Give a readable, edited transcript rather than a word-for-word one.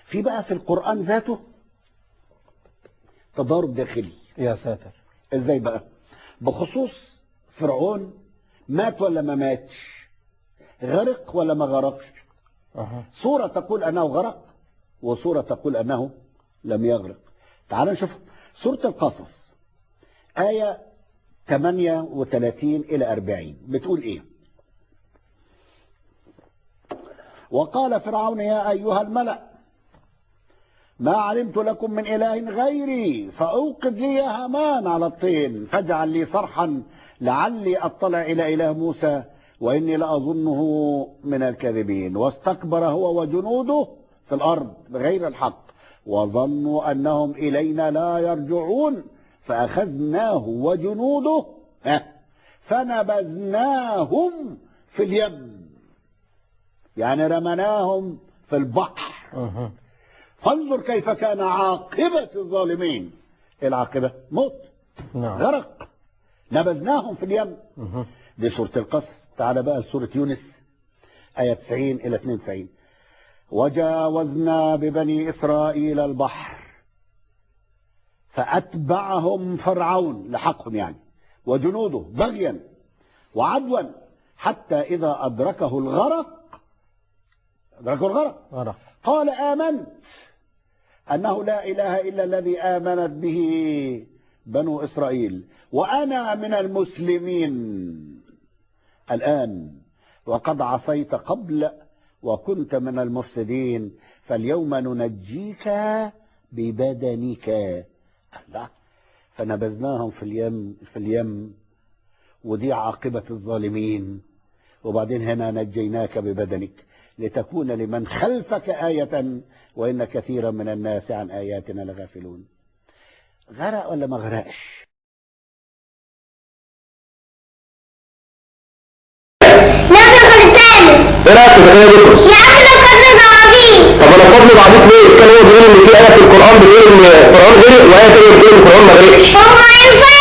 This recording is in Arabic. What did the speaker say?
في بقى في القرآن ذاته تضارب داخلي. يا ساتر. ازاي بقى؟ بخصوص فرعون، مات ولا ما ماتش؟ غرق ولا ما غرقش؟ سورة تقول أنه غرق وسورة تقول أنه لم يغرق. تعال نشوف سورة القصص آية 38 إلى 40 بتقول إيه؟ وقال فرعون يا أيها الملأ ما علمت لكم من إله غيري فأوقد لي يا هامان على الطين فاجعل لي صرحا لعلي أطلع إلى إله موسى وإني لأظنه من الكاذبين. واستكبر هو وجنوده في الأرض بغير الحق وظنوا أنهم إلينا لا يرجعون فأخذناه وجنوده فنبذناهم في اليم، يعني رمناهم في البحر. فانظر كيف كان عاقبة الظالمين. ايه العاقبة؟ موت. غرق. نبذناهم في اليم. دي سورة القصص. تعال بقى لسورة يونس آية 90 إلى 92. وجاوزنا ببني إسرائيل البحر فأتبعهم فرعون، لحقهم يعني، وجنوده بغيا وعدوا حتى إذا أدركه الغرق قال آمنت أنه لا إله إلا الذي آمنت به بنو إسرائيل وأنا من المسلمين الآن وقد عصيت قبل وكنت من المفسدين فاليوم ننجيك ببدنك. الله. فنبذناهم في اليم ودي عاقبة الظالمين. وبعدين هنا نجيناك ببدنك لتكون لمن خلفك آية وإن كثيرا من الناس عن آياتنا لغافلون. غرق ولا ما غرقش؟ ايه رايك في ذكاء بطرس؟ يا عم لو خدنا ضوابيط. طب انا فضل بعديك ليه؟ اذا كان هو بيقول ان في ايه في القران بتقول ان فرعون غرق وايه تانيه بتقول ان فرعون ما غرقش. هو ما ينفعش